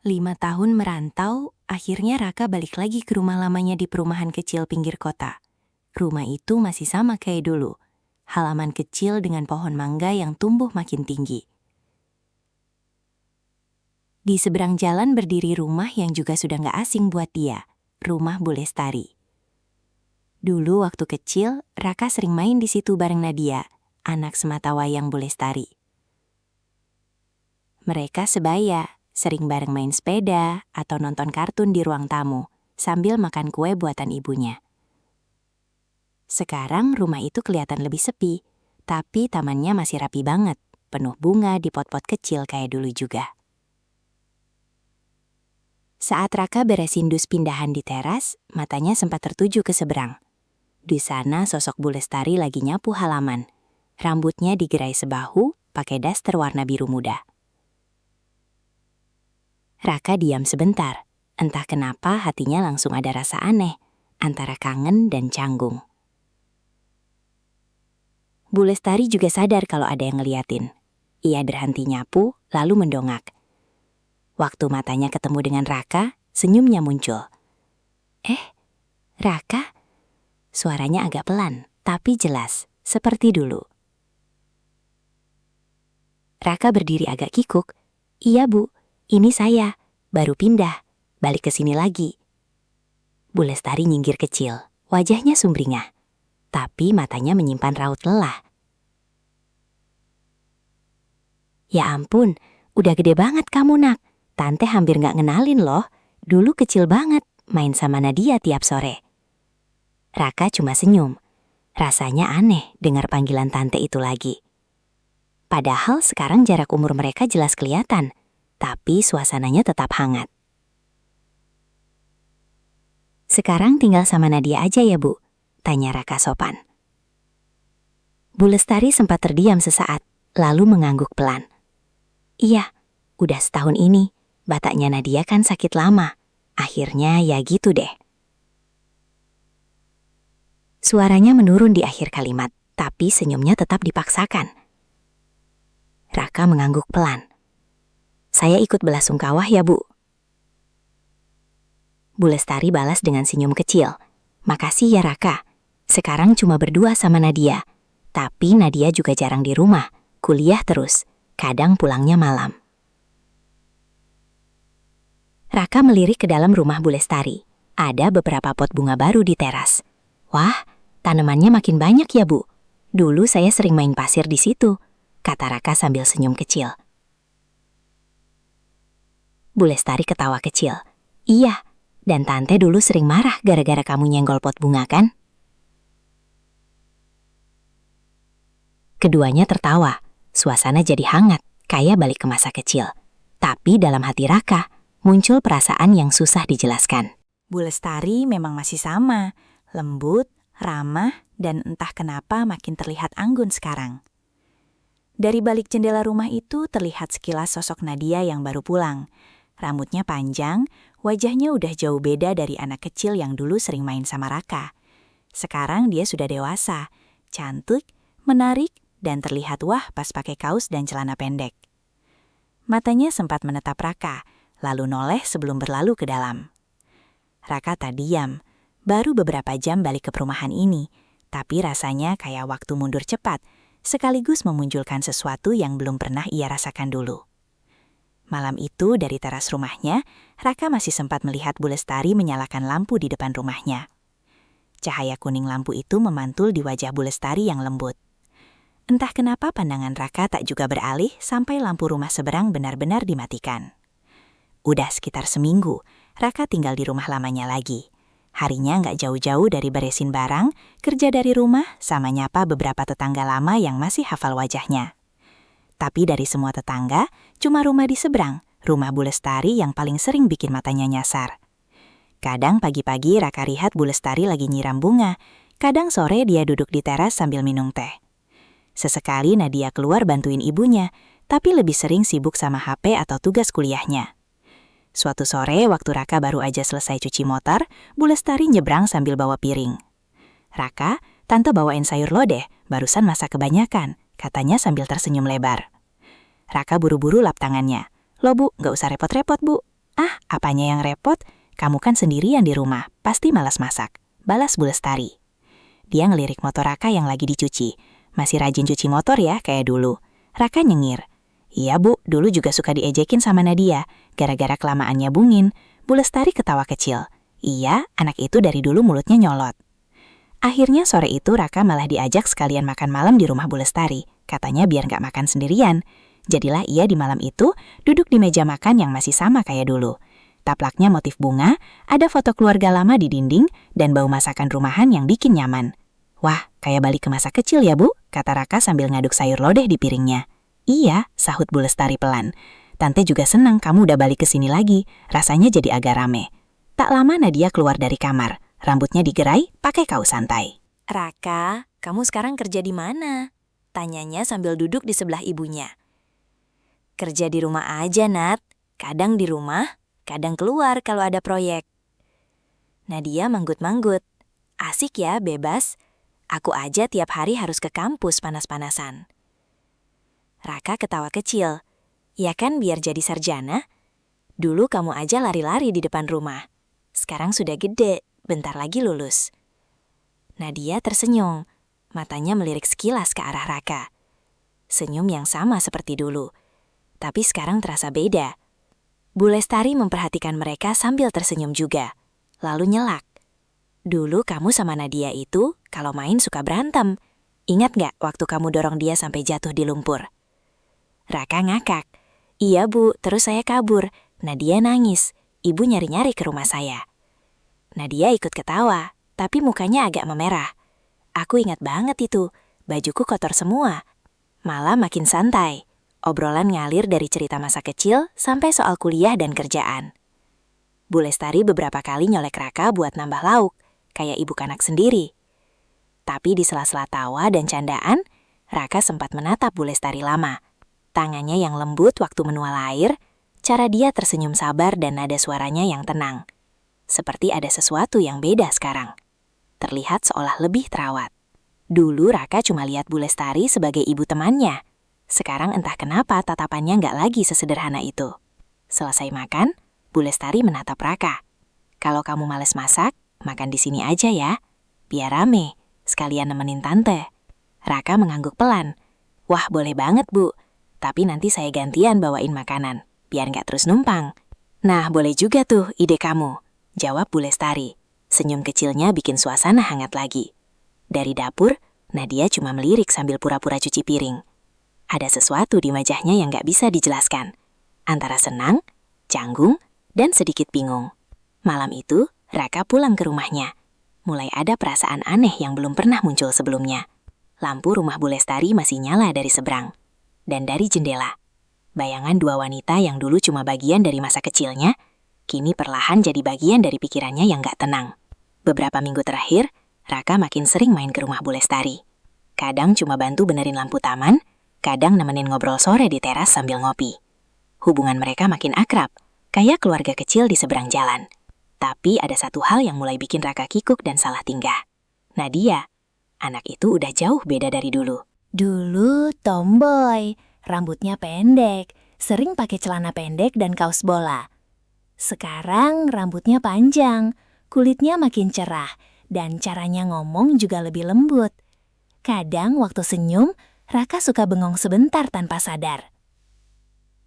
5 tahun merantau, akhirnya Raka balik lagi ke rumah lamanya di perumahan kecil pinggir kota. Rumah itu masih sama kayak dulu. Halaman kecil dengan pohon mangga yang tumbuh makin tinggi. Di seberang jalan berdiri rumah yang juga sudah gak asing buat dia, rumah Bu Lestari. Dulu waktu kecil, Raka sering main di situ bareng Nadia, anak sematawayang Bu Lestari. Mereka sebaya, sering bareng main sepeda atau nonton kartun di ruang tamu, sambil makan kue buatan ibunya. Sekarang rumah itu kelihatan lebih sepi, tapi tamannya masih rapi banget, penuh bunga di pot-pot kecil kayak dulu juga. Saat Raka beresin dus pindahan di teras, matanya sempat tertuju ke seberang. Di sana sosok Bu Lestari lagi nyapu halaman. Rambutnya digerai sebahu, pakai daster warna biru muda. Raka diam sebentar. Entah kenapa hatinya langsung ada rasa aneh, antara kangen dan canggung. Bu Lestari juga sadar kalau ada yang ngeliatin. Ia berhenti nyapu, lalu mendongak. Waktu matanya ketemu dengan Raka, senyumnya muncul. Raka? Suaranya agak pelan, tapi jelas, seperti dulu. Raka berdiri agak kikuk. Iya Bu, ini saya, baru pindah, balik ke sini lagi. Bu Lestari nyinggir kecil, wajahnya sumringah, tapi matanya menyimpan raut lelah. Ya ampun, udah gede banget kamu nak. Tante hampir gak ngenalin loh. Dulu kecil banget, main sama Nadia tiap sore. Raka cuma senyum. Rasanya aneh dengar panggilan tante itu lagi. Padahal sekarang jarak umur mereka jelas kelihatan, tapi suasananya tetap hangat. Sekarang tinggal sama Nadia aja ya Bu? Tanya Raka sopan. Bu Lestari sempat terdiam sesaat, lalu mengangguk pelan. Iya, udah setahun ini. Bataknya Nadia kan sakit lama. Akhirnya ya gitu deh. Suaranya menurun di akhir kalimat, tapi senyumnya tetap dipaksakan. Raka mengangguk pelan. Saya ikut belasungkawah ya Bu. Bu Lestari balas dengan senyum kecil. Makasih ya Raka. Sekarang cuma berdua sama Nadia. Tapi Nadia juga jarang di rumah. Kuliah terus. Kadang pulangnya malam. Raka melirik ke dalam rumah Bu Lestari. Ada beberapa pot bunga baru di teras. Wah, tanamannya makin banyak ya Bu. Dulu saya sering main pasir di situ, kata Raka sambil senyum kecil. Bu Lestari ketawa kecil. Iya, dan tante dulu sering marah gara-gara kamu nyenggol pot bunga kan? Keduanya tertawa. Suasana jadi hangat, kayak balik ke masa kecil. Tapi dalam hati Raka, muncul perasaan yang susah dijelaskan. Bu Lestari memang masih sama, lembut, ramah, dan entah kenapa makin terlihat anggun sekarang. Dari balik jendela rumah itu terlihat sekilas sosok Nadia yang baru pulang. Rambutnya panjang, wajahnya udah jauh beda dari anak kecil yang dulu sering main sama Raka. Sekarang dia sudah dewasa, cantik, menarik, dan terlihat wah pas pakai kaos dan celana pendek. Matanya sempat menetap Raka, lalu noleh sebelum berlalu ke dalam. Raka tak diam, baru beberapa jam balik ke perumahan ini, tapi rasanya kayak waktu mundur cepat, sekaligus memunculkan sesuatu yang belum pernah ia rasakan dulu. Malam itu dari teras rumahnya, Raka masih sempat melihat Bu Lestari menyalakan lampu di depan rumahnya. Cahaya kuning lampu itu memantul di wajah Bu Lestari yang lembut. Entah kenapa pandangan Raka tak juga beralih sampai lampu rumah seberang benar-benar dimatikan. Udah sekitar seminggu, Raka tinggal di rumah lamanya lagi. Harinya nggak jauh-jauh dari beresin barang, kerja dari rumah, sama nyapa beberapa tetangga lama yang masih hafal wajahnya. Tapi dari semua tetangga, cuma rumah di seberang, rumah Bu Lestari yang paling sering bikin matanya nyasar. Kadang pagi-pagi Raka lihat Bu Lestari lagi nyiram bunga, kadang sore dia duduk di teras sambil minum teh. Sesekali Nadia keluar bantuin ibunya, tapi lebih sering sibuk sama HP atau tugas kuliahnya. Suatu sore, waktu Raka baru aja selesai cuci motor, Bu Lestari nyebrang sambil bawa piring. Raka, tante bawain sayur lo deh, barusan masak kebanyakan, katanya sambil tersenyum lebar. Raka buru-buru lap tangannya. Lo Bu, gak usah repot-repot Bu. Ah, apanya yang repot? Kamu kan sendirian di rumah, pasti malas masak. Balas Bu Lestari. Dia ngelirik motor Raka yang lagi dicuci. Masih rajin cuci motor ya, kayak dulu. Raka nyengir. Iya Bu, dulu juga suka diejekin sama Nadia. Gara-gara kelamaan nyabungin. Bu Lestari ketawa kecil. Iya, anak itu dari dulu mulutnya nyolot. Akhirnya sore itu Raka malah diajak sekalian makan malam di rumah Bu Lestari. Katanya biar nggak makan sendirian. Jadilah ia di malam itu duduk di meja makan yang masih sama kayak dulu. Taplaknya motif bunga, ada foto keluarga lama di dinding, dan bau masakan rumahan yang bikin nyaman. Wah, kayak balik ke masa kecil ya Bu, kata Raka sambil ngaduk sayur lodeh di piringnya. Iya, sahut Bu Lestari pelan. Tante juga senang kamu udah balik ke sini lagi, rasanya jadi agak rame. Tak lama Nadia keluar dari kamar, rambutnya digerai pakai kaos santai. Raka, kamu sekarang kerja di mana? Tanyanya sambil duduk di sebelah ibunya. Kerja di rumah aja, Nat. Kadang di rumah, kadang keluar kalau ada proyek. Nadia manggut-manggut. Asik ya, bebas. Aku aja tiap hari harus ke kampus panas-panasan. Raka ketawa kecil. Ya kan biar jadi sarjana? Dulu kamu aja lari-lari di depan rumah. Sekarang sudah gede, bentar lagi lulus. Nadia tersenyum. Matanya melirik sekilas ke arah Raka. Senyum yang sama seperti dulu. Tapi sekarang terasa beda. Bu Lestari memperhatikan mereka sambil tersenyum juga. Lalu nyelak. Dulu kamu sama Nadia itu kalau main suka berantem. Ingat gak waktu kamu dorong dia sampai jatuh di lumpur? Raka ngakak. Iya Bu, terus saya kabur. Nadia nangis. Ibu nyari-nyari ke rumah saya. Nadia ikut ketawa, tapi mukanya agak memerah. Aku ingat banget itu. Bajuku kotor semua. Malah makin santai. Obrolan ngalir dari cerita masa kecil sampai soal kuliah dan kerjaan. Bu Lestari beberapa kali nyolek Raka buat nambah lauk, kayak ibu kanak sendiri. Tapi di sela-sela tawa dan candaan, Raka sempat menatap Bu Lestari lama. Tangannya yang lembut waktu menual air, cara dia tersenyum sabar dan nada suaranya yang tenang. Seperti ada sesuatu yang beda sekarang. Terlihat seolah lebih terawat. Dulu Raka cuma lihat Bu Lestari sebagai ibu temannya. Sekarang entah kenapa tatapannya nggak lagi sesederhana itu. Selesai makan, Bu Lestari menatap Raka. Kalau kamu males masak, makan di sini aja ya. Biar rame, sekalian nemenin tante. Raka mengangguk pelan. Wah, boleh banget Bu. Tapi nanti saya gantian bawain makanan, biar nggak terus numpang. Nah, boleh juga tuh ide kamu, jawab Bu Lestari. Senyum kecilnya bikin suasana hangat lagi. Dari dapur, Nadia cuma melirik sambil pura-pura cuci piring. Ada sesuatu di wajahnya yang gak bisa dijelaskan. Antara senang, canggung, dan sedikit bingung. Malam itu, Raka pulang ke rumahnya. Mulai ada perasaan aneh yang belum pernah muncul sebelumnya. Lampu rumah Bu Lestari masih nyala dari seberang. Dan dari jendela. Bayangan dua wanita yang dulu cuma bagian dari masa kecilnya, kini perlahan jadi bagian dari pikirannya yang gak tenang. Beberapa minggu terakhir, Raka makin sering main ke rumah Bu Lestari. Kadang cuma bantu benerin lampu taman, kadang nemenin ngobrol sore di teras sambil ngopi. Hubungan mereka makin akrab, kayak keluarga kecil di seberang jalan. Tapi ada satu hal yang mulai bikin Raka kikuk dan salah tingkah. Nadia, anak itu udah jauh beda dari dulu. Dulu tomboy, rambutnya pendek, sering pakai celana pendek dan kaos bola. Sekarang rambutnya panjang, kulitnya makin cerah, dan caranya ngomong juga lebih lembut. Kadang waktu senyum, Raka suka bengong sebentar tanpa sadar.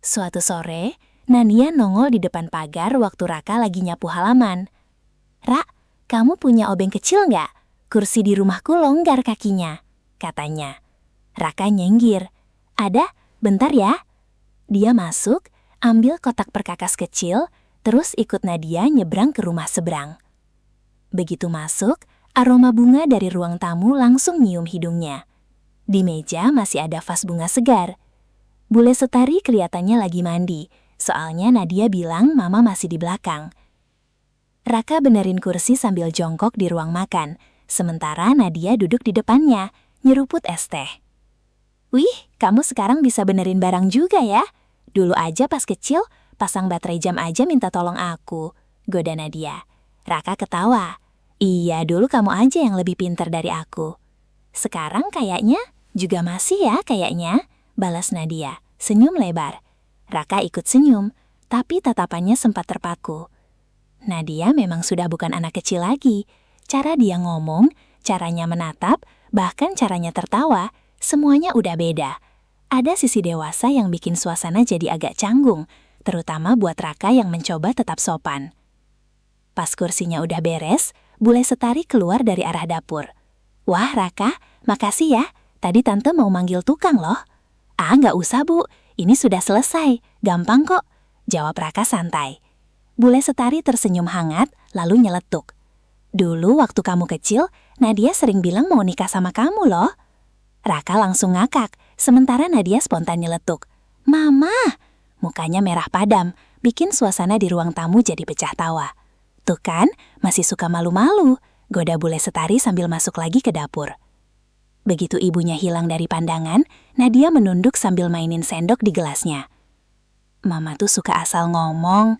Suatu sore, Nadia nongol di depan pagar waktu Raka lagi nyapu halaman. Ra, kamu punya obeng kecil nggak? Kursi di rumahku longgar kakinya, katanya. Raka nyenggir. Ada, bentar ya. Dia masuk, ambil kotak perkakas kecil, terus ikut Nadia nyebrang ke rumah seberang. Begitu masuk, aroma bunga dari ruang tamu langsung nyium hidungnya. Di meja masih ada vas bunga segar. Bu Lestari kelihatannya lagi mandi, soalnya Nadia bilang mama masih di belakang. Raka benerin kursi sambil jongkok di ruang makan, sementara Nadia duduk di depannya, nyeruput es teh. Wih, kamu sekarang bisa benerin barang juga ya? Dulu aja pas kecil, pasang baterai jam aja minta tolong aku, goda Nadia. Raka ketawa. Iya, dulu kamu aja yang lebih pintar dari aku. Sekarang kayaknya juga masih ya kayaknya, balas Nadia, senyum lebar. Raka ikut senyum, tapi tatapannya sempat terpaku. Nadia memang sudah bukan anak kecil lagi. Cara dia ngomong, caranya menatap, bahkan caranya tertawa, semuanya udah beda. Ada sisi dewasa yang bikin suasana jadi agak canggung, terutama buat Raka yang mencoba tetap sopan. Pas kursinya udah beres, Bule Setari keluar dari arah dapur. "Wah Raka, makasih ya, tadi Tante mau manggil tukang loh." "Ah, nggak usah Bu, ini sudah selesai, gampang kok," jawab Raka santai. Bule Setari tersenyum hangat, lalu nyeletuk. "Dulu waktu kamu kecil, Nadia sering bilang mau nikah sama kamu loh." Raka langsung ngakak, sementara Nadia spontan nyeletuk. "Mama!" Mukanya merah padam, bikin suasana di ruang tamu jadi pecah tawa. "Tuh kan, masih suka malu-malu," goda Bule Setari sambil masuk lagi ke dapur. Begitu ibunya hilang dari pandangan, Nadia menunduk sambil mainin sendok di gelasnya. "Mama tuh suka asal ngomong."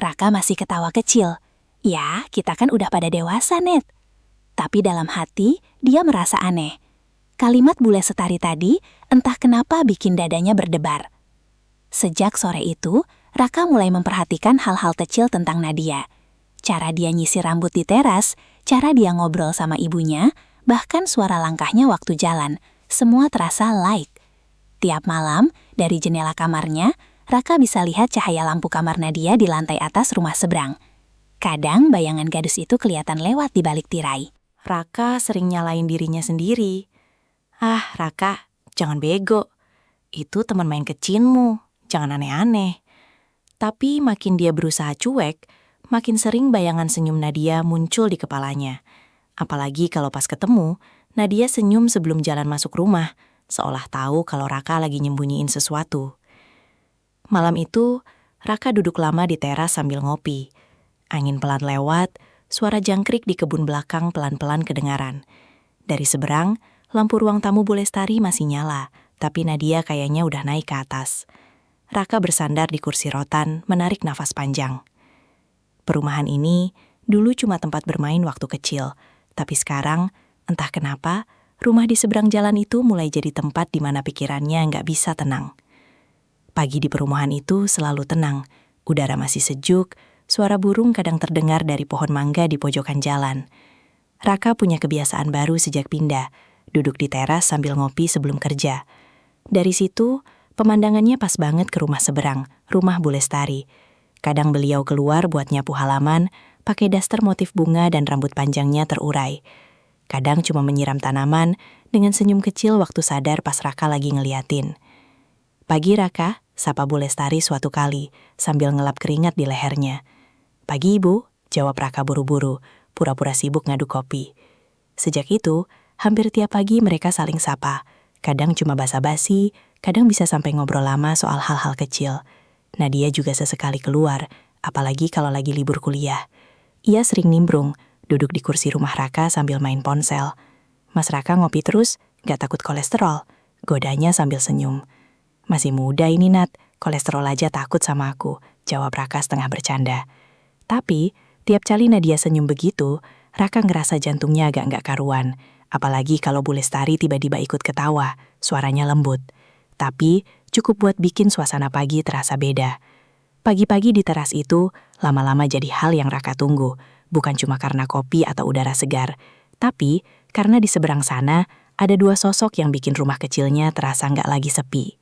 Raka masih ketawa kecil. "Ya, kita kan udah pada dewasa, Net." Tapi dalam hati, dia merasa aneh. Kalimat Bule Setari tadi, entah kenapa bikin dadanya berdebar. Sejak sore itu, Raka mulai memperhatikan hal-hal kecil tentang Nadia. Cara dia nyisir rambut di teras, cara dia ngobrol sama ibunya, bahkan suara langkahnya waktu jalan, semua terasa like. Tiap malam, dari jendela kamarnya, Raka bisa lihat cahaya lampu kamar Nadia di lantai atas rumah seberang. Kadang bayangan gadis itu kelihatan lewat di balik tirai. Raka sering nyalain dirinya sendiri. "Ah, Raka, jangan bego. Itu teman main kecinmu, jangan aneh-aneh." Tapi makin dia berusaha cuek, makin sering bayangan senyum Nadia muncul di kepalanya. Apalagi kalau pas ketemu, Nadia senyum sebelum jalan masuk rumah, seolah tahu kalau Raka lagi nyembunyiin sesuatu. Malam itu, Raka duduk lama di teras sambil ngopi. Angin pelan lewat, suara jangkrik di kebun belakang pelan-pelan kedengaran. Dari seberang, lampu ruang tamu Bule Setari masih nyala, tapi Nadia kayaknya udah naik ke atas. Raka bersandar di kursi rotan, menarik nafas panjang. Perumahan ini dulu cuma tempat bermain waktu kecil, tapi sekarang, entah kenapa, rumah di seberang jalan itu mulai jadi tempat di mana pikirannya nggak bisa tenang. Pagi di perumahan itu selalu tenang, udara masih sejuk, suara burung kadang terdengar dari pohon mangga di pojokan jalan. Raka punya kebiasaan baru sejak pindah, duduk di teras sambil ngopi sebelum kerja. Dari situ, pemandangannya pas banget ke rumah seberang, rumah Bule Setari. Kadang beliau keluar buat nyapu halaman, pakai daster motif bunga dan rambut panjangnya terurai. Kadang cuma menyiram tanaman dengan senyum kecil waktu sadar pas Raka lagi ngeliatin. "Pagi Raka," sapa Bule Setari suatu kali, sambil ngelap keringat di lehernya. "Pagi Ibu," jawab Raka buru-buru, pura-pura sibuk ngaduk kopi. Sejak itu, hampir tiap pagi mereka saling sapa. Kadang cuma basa-basi, kadang bisa sampai ngobrol lama soal hal-hal kecil. Nadia juga sesekali keluar, apalagi kalau lagi libur kuliah. Ia sering nimbrung, duduk di kursi rumah Raka sambil main ponsel. "Mas Raka ngopi terus, gak takut kolesterol?" godanya sambil senyum. "Masih muda ini Nat, kolesterol aja takut sama aku," jawab Raka setengah bercanda. Tapi, tiap kali Nadia senyum begitu, Raka ngerasa jantungnya agak nggak karuan. Apalagi kalau Bule Setari tiba-tiba ikut ketawa, suaranya lembut. Tapi, cukup buat bikin suasana pagi terasa beda. Pagi-pagi di teras itu, lama-lama jadi hal yang Raka tunggu. Bukan cuma karena kopi atau udara segar, tapi karena di seberang sana, ada dua sosok yang bikin rumah kecilnya terasa nggak lagi sepi.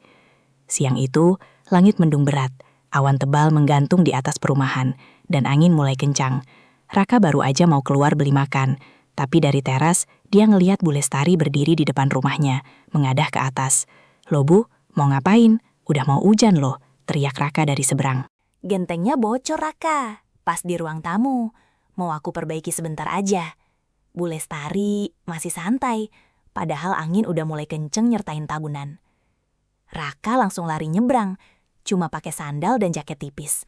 Siang itu, langit mendung berat, awan tebal menggantung di atas perumahan, dan angin mulai kencang. Raka baru aja mau keluar beli makan, tapi dari teras, dia ngeliat Bule Setari berdiri di depan rumahnya, mengadah ke atas. "Loh Bu, mau ngapain? Udah mau hujan loh," teriak Raka dari seberang. "Gentengnya bocor, Raka. Pas di ruang tamu. Mau aku perbaiki sebentar aja." Bule Setari masih santai, padahal angin udah mulai kenceng nyertain tabunan. Raka langsung lari nyebrang, cuma pakai sandal dan jaket tipis.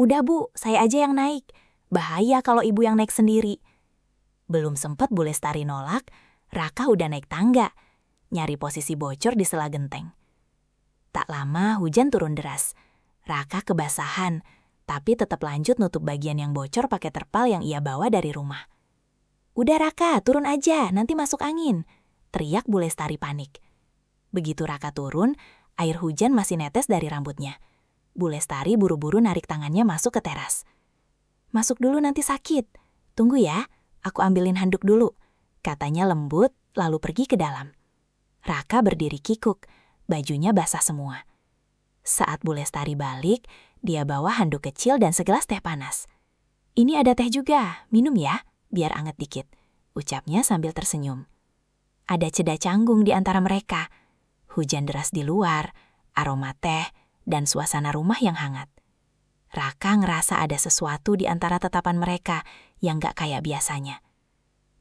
"Udah Bu, saya aja yang naik. Bahaya kalau ibu yang naik sendiri." Belum sempet Bule Setari nolak, Raka udah naik tangga, nyari posisi bocor di sela genteng. Tak lama hujan turun deras. Raka kebasahan, tapi tetap lanjut nutup bagian yang bocor pakai terpal yang ia bawa dari rumah. "Udah Raka, turun aja, nanti masuk angin," teriak Bule Setari panik. Begitu Raka turun, air hujan masih netes dari rambutnya. Bu Lestari buru-buru narik tangannya masuk ke teras. "Masuk dulu nanti sakit. Tunggu ya, aku ambilin handuk dulu," katanya lembut lalu pergi ke dalam. Raka berdiri kikuk, bajunya basah semua. Saat Bu Lestari balik, dia bawa handuk kecil dan segelas teh panas. "Ini ada teh juga, minum ya, biar anget dikit," ucapnya sambil tersenyum. Ada ceda canggung di antara mereka. Hujan deras di luar, aroma teh, dan suasana rumah yang hangat. Raka ngerasa ada sesuatu di antara tatapan mereka yang gak kayak biasanya.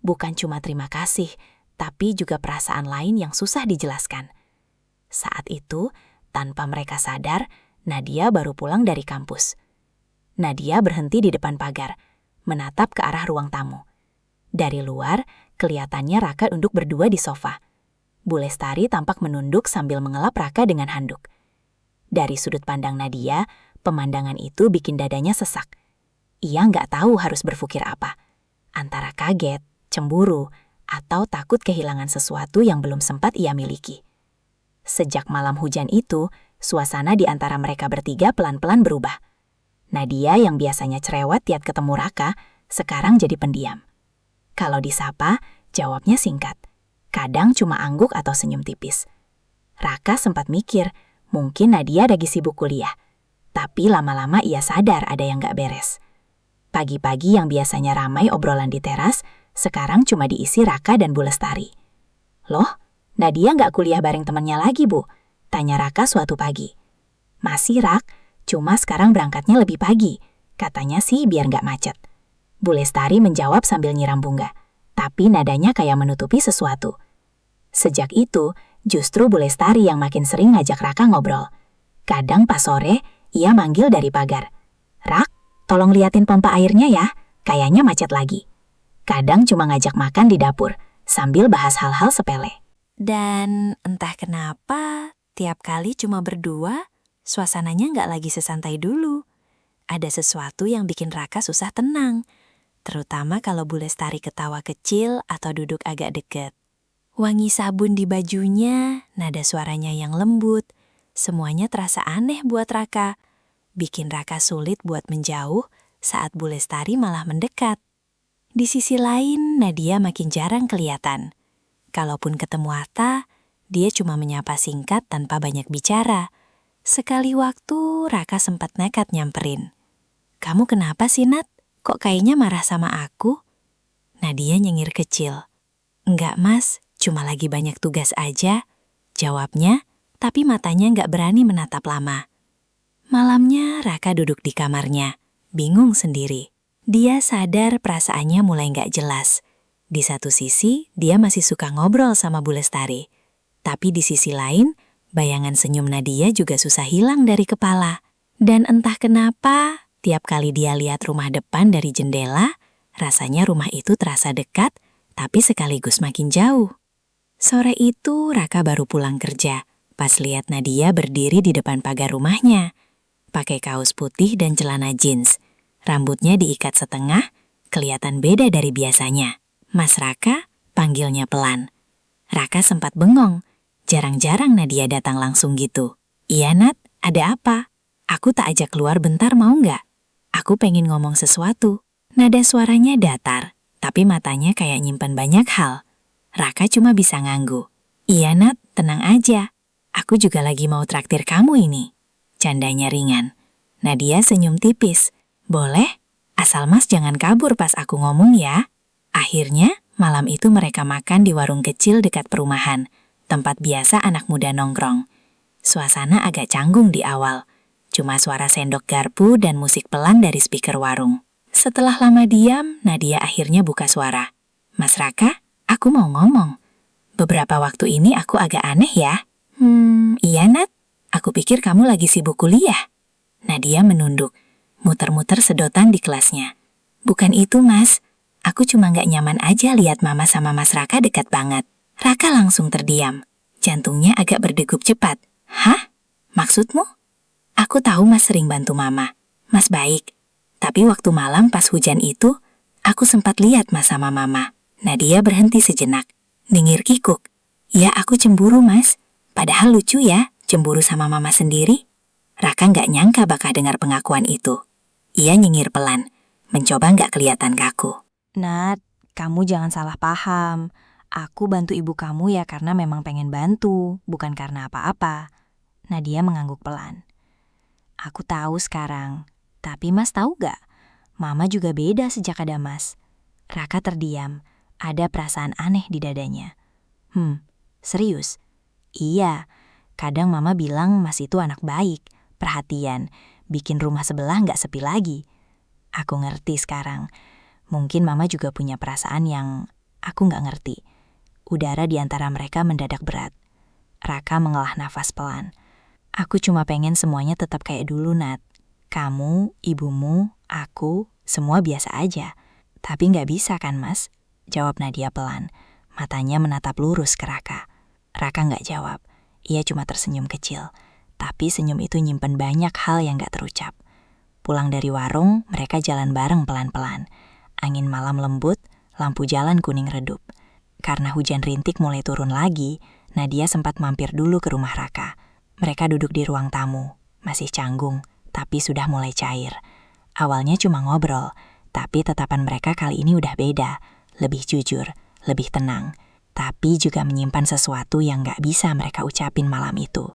Bukan cuma terima kasih, tapi juga perasaan lain yang susah dijelaskan. Saat itu, tanpa mereka sadar, Nadia baru pulang dari kampus. Nadia berhenti di depan pagar, menatap ke arah ruang tamu. Dari luar, kelihatannya Raka duduk berdua di sofa. Bu Lestari tampak menunduk sambil mengelap Raka dengan handuk. Dari sudut pandang Nadia, pemandangan itu bikin dadanya sesak. Ia nggak tahu harus berpikir apa. Antara kaget, cemburu, atau takut kehilangan sesuatu yang belum sempat ia miliki. Sejak malam hujan itu, suasana di antara mereka bertiga pelan-pelan berubah. Nadia yang biasanya cerewet tiap ketemu Raka, sekarang jadi pendiam. Kalau disapa, jawabnya singkat. Kadang cuma angguk atau senyum tipis. Raka sempat mikir, mungkin Nadia lagi sibuk kuliah. Tapi lama-lama ia sadar ada yang gak beres. Pagi-pagi yang biasanya ramai obrolan di teras, sekarang cuma diisi Raka dan Bu Lestari. "Loh, Nadia gak kuliah bareng temannya lagi, Bu?" tanya Raka suatu pagi. "Masih, Rak, cuma sekarang berangkatnya lebih pagi. Katanya sih biar gak macet." Bu Lestari menjawab sambil nyiram bunga, tapi nadanya kayak menutupi sesuatu. Sejak itu, justru Bu Lestari yang makin sering ngajak Raka ngobrol. Kadang pas sore, ia manggil dari pagar. "Rak, tolong liatin pompa airnya ya, kayaknya macet lagi." Kadang cuma ngajak makan di dapur, sambil bahas hal-hal sepele. Dan entah kenapa, tiap kali cuma berdua, suasananya nggak lagi sesantai dulu. Ada sesuatu yang bikin Raka susah tenang, terutama kalau Bu Lestari ketawa kecil atau duduk agak deket. Wangi sabun di bajunya, nada suaranya yang lembut, semuanya terasa aneh buat Raka. Bikin Raka sulit buat menjauh saat Bu Lestari malah mendekat. Di sisi lain, Nadia makin jarang kelihatan. Kalaupun ketemu Atta, dia cuma menyapa singkat tanpa banyak bicara. Sekali waktu, Raka sempat nekat nyamperin. "Kamu kenapa sih, Nat? Kok kayaknya marah sama aku?" Nadia nyengir kecil. "Enggak, Mas, cuma lagi banyak tugas aja," jawabnya, tapi matanya nggak berani menatap lama. Malamnya, Raka duduk di kamarnya, bingung sendiri. Dia sadar perasaannya mulai nggak jelas. Di satu sisi, dia masih suka ngobrol sama Bu Lestari. Tapi di sisi lain, bayangan senyum Nadia juga susah hilang dari kepala. Dan entah kenapa, tiap kali dia lihat rumah depan dari jendela, rasanya rumah itu terasa dekat, tapi sekaligus makin jauh. Sore itu, Raka baru pulang kerja, pas lihat Nadia berdiri di depan pagar rumahnya. Pakai kaos putih dan celana jeans. Rambutnya diikat setengah, kelihatan beda dari biasanya. "Mas Raka," panggilnya pelan. Raka sempat bengong. Jarang-jarang Nadia datang langsung gitu. "Iya, Nat, ada apa? Aku tak ajak keluar bentar mau nggak? Aku pengen ngomong sesuatu." Nada suaranya datar, tapi matanya kayak nyimpen banyak hal. Raka cuma bisa nganggu. "Iya, Nat, tenang aja. Aku juga lagi mau traktir kamu ini." Candanya ringan. Nadia senyum tipis. "Boleh, asal Mas jangan kabur pas aku ngomong ya." Akhirnya, malam itu mereka makan di warung kecil dekat perumahan, tempat biasa anak muda nongkrong. Suasana agak canggung di awal, cuma suara sendok garpu dan musik pelan dari speaker warung. Setelah lama diam, Nadia akhirnya buka suara. "Mas Raka, aku mau ngomong. Beberapa waktu ini aku agak aneh ya." Iya, Nat, aku pikir kamu lagi sibuk kuliah." Nadia menunduk, muter-muter sedotan di kelasnya. "Bukan itu, Mas. Aku cuma nggak nyaman aja lihat Mama sama Mas Raka dekat banget." Raka langsung terdiam. Jantungnya agak berdegup cepat. "Hah? Maksudmu?" "Aku tahu Mas sering bantu Mama. Mas baik. Tapi waktu malam pas hujan itu, aku sempat lihat Mas sama Mama." Nadia berhenti sejenak. Ningir kikuk. "Ya aku cemburu, Mas. Padahal lucu ya, cemburu sama Mama sendiri." Raka nggak nyangka bakal dengar pengakuan itu. Ia nyengir pelan, mencoba nggak kelihatan kaku. Nat, kamu jangan salah paham. Aku bantu ibu kamu ya karena memang pengen bantu, bukan karena apa-apa. Nadia mengangguk pelan. Aku tahu sekarang, tapi Mas tahu gak? Mama juga beda sejak ada Mas. Raka terdiam, ada perasaan aneh di dadanya. Serius? Iya, kadang Mama bilang Mas itu anak baik, perhatian, bikin rumah sebelah gak sepi lagi. Aku ngerti sekarang. Mungkin Mama juga punya perasaan yang aku gak ngerti. Udara di antara mereka mendadak berat. Raka mengelah nafas pelan. Aku cuma pengen semuanya tetap kayak dulu, Nat. Kamu, ibumu, aku, semua biasa aja. Tapi gak bisa kan, Mas? Jawab Nadia pelan. Matanya menatap lurus ke Raka. Raka gak jawab. Ia cuma tersenyum kecil. Tapi senyum itu nyimpen banyak hal yang gak terucap. Pulang dari warung, mereka jalan bareng pelan-pelan. Angin malam lembut, lampu jalan kuning redup. Karena hujan rintik mulai turun lagi, Nadia sempat mampir dulu ke rumah Raka. Mereka duduk di ruang tamu, masih canggung, tapi sudah mulai cair. Awalnya cuma ngobrol, tapi tatapan mereka kali ini udah beda. Lebih jujur, lebih tenang, tapi juga menyimpan sesuatu yang gak bisa mereka ucapin malam itu.